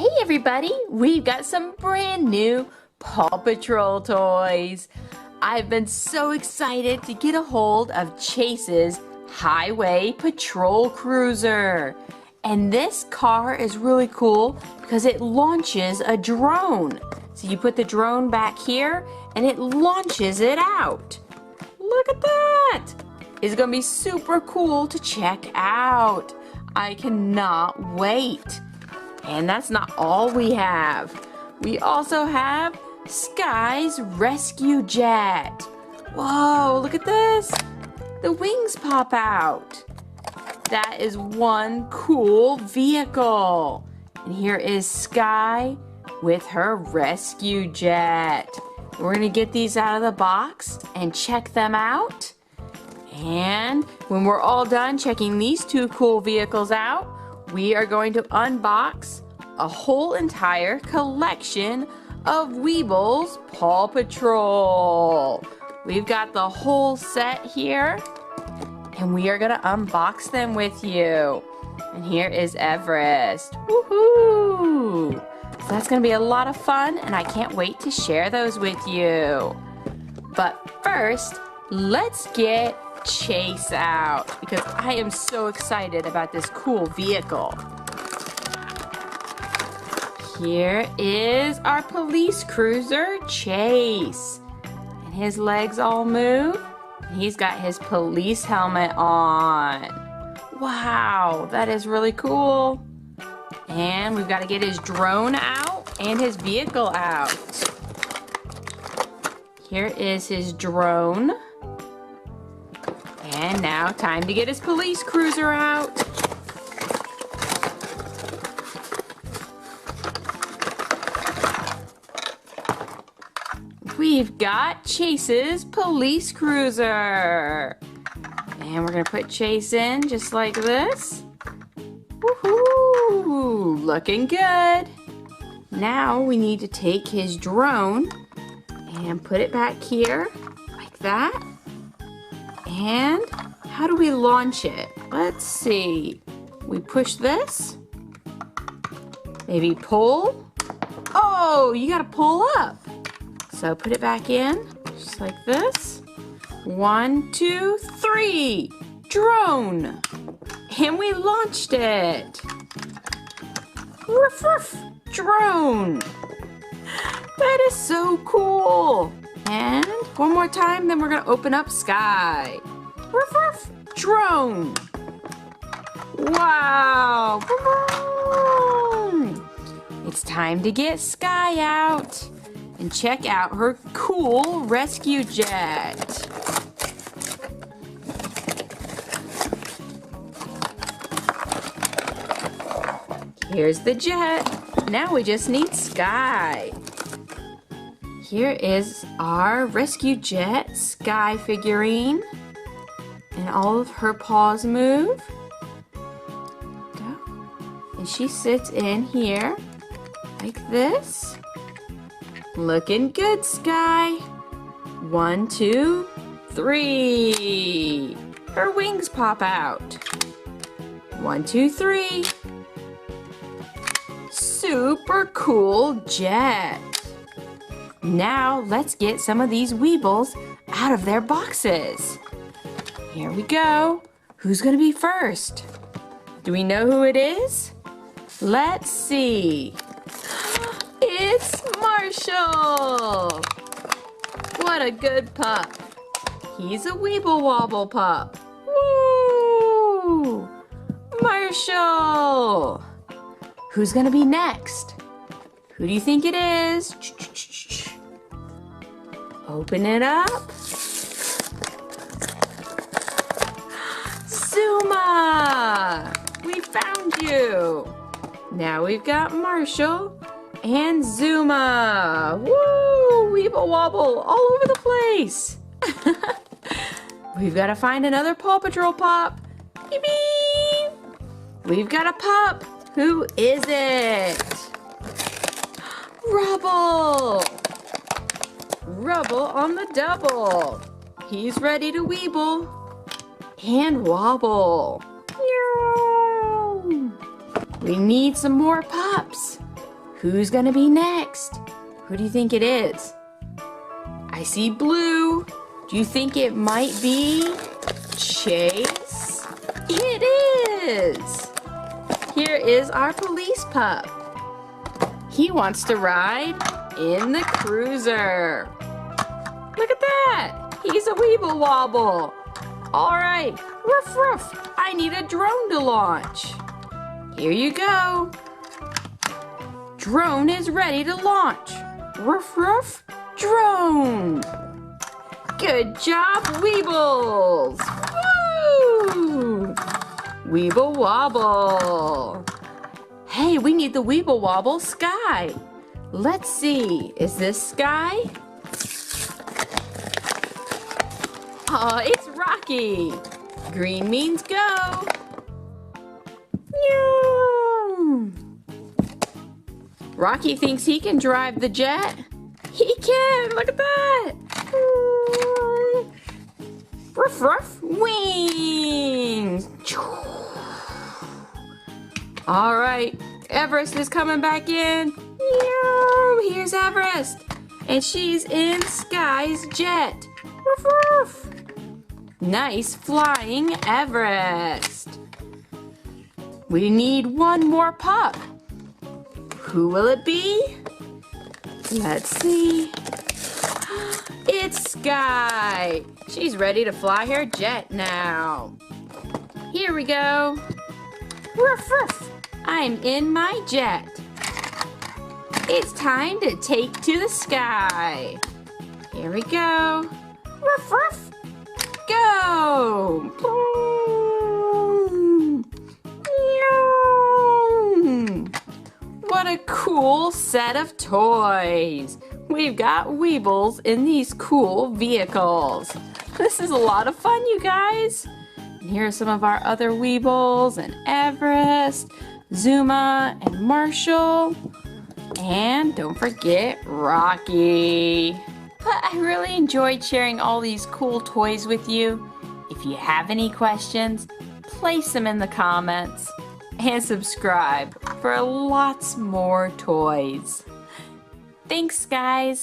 Hey everybody, we've got some brand new Paw Patrol toys. I've been so excited to get a hold of Chase's Highway Patrol Cruiser. And this car is really cool because it launches a drone. So you put the drone back here and it launches it out. Look at that! It's gonna be super cool to check out. I cannot wait. And that's not all we have. We also have Skye's rescue jet. Whoa, look at this. The wings pop out. That is one cool vehicle. And here is Skye with her rescue jet. We're gonna get these out of the box and check them out. And when we're all done checking these two cool vehicles out, we are going to unbox a whole entire collection of Weeble's Paw Patrol. We've got the whole set here, and we are gonna unbox them with you. And here is Everest. Woohoo! So that's gonna be a lot of fun, and I can't wait to share those with you. But first, let's get Chase out, because I am so excited about this cool vehicle. Here is our police cruiser, Chase. And his legs all move. And he's got his police helmet on. Wow, that is really cool. And we've got to get his drone out and his vehicle out. Here is his drone. And now time to get his police cruiser out. We've got Chase's police cruiser. And we're gonna put Chase in just like this. Woohoo! Looking good. Now we need to take his drone and put it back here like that. And how do we launch it? Let's see. We push this. Maybe pull. Oh, you gotta pull up. So put it back in, just like this. 1, 2, 3. Drone. And we launched it. Ruff, ruff. Drone. That is so cool. And one more time, then we're gonna open up Skye. Ruff, ruff. Drone. Wow. It's time to get Skye out and check out her cool rescue jet. Here's the jet. Now we just need Skye. Here is our rescue jet Skye figurine. And all of her paws move. And she sits in here like this. Looking good, Skye. 1, 2, 3. Her wings pop out. 1, 2, 3. Super cool jet. Now let's get some of these Weebles out of their boxes. Here we go. Who's gonna be first? Do we know who it is? Let's see. It's Marshall! What a good pup. He's a Weeble Wobble pup. Woo! Marshall! Who's gonna be next? Who do you think it is? Open it up. Zuma! We found you! Now we've got Marshall and Zuma. Woo! Weeble Wobble all over the place. We've got to find another Paw Patrol pup. Beep, beep. We've got a pup. Who is it? Rubble. Rubble on the double. He's ready to weeble and wobble. We need some more pups. Who's gonna be next? Who do you think it is? I see blue. Do you think it might be Chase? It is! Here is our police pup. He wants to ride in the cruiser. Look at that! He's a weeble wobble. All right, ruff ruff, I need a drone to launch. Here you go. Drone is ready to launch. Ruff ruff, drone. Good job, Weebles. Woo! Weeble wobble. Hey, we need the Weeble wobble Skye. Let's see, is this Skye? Oh, it's Rocky. Green means go. Rocky thinks he can drive the jet. He can, look at that. Ruff, ruff, wings. All right, Everest is coming back in. Here's Everest. And she's in Skye's jet. Ruff, ruff. Nice flying, Everest. We need one more pup. Who will it be? Let's see. It's Skye. She's ready to fly her jet now. Here we go. Ruff, ruff. I'm in my jet. It's time to take to the sky. Here we go. Ruff, ruff. Go. What a cool set of toys. We've got Weebles in these cool vehicles. This is a lot of fun, you guys. And here are some of our other Weebles, and Everest, Zuma, and Marshall. And don't forget Rocky. But I really enjoyed sharing all these cool toys with you. If you have any questions, place them in the comments. And subscribe for lots more toys. Thanks, guys.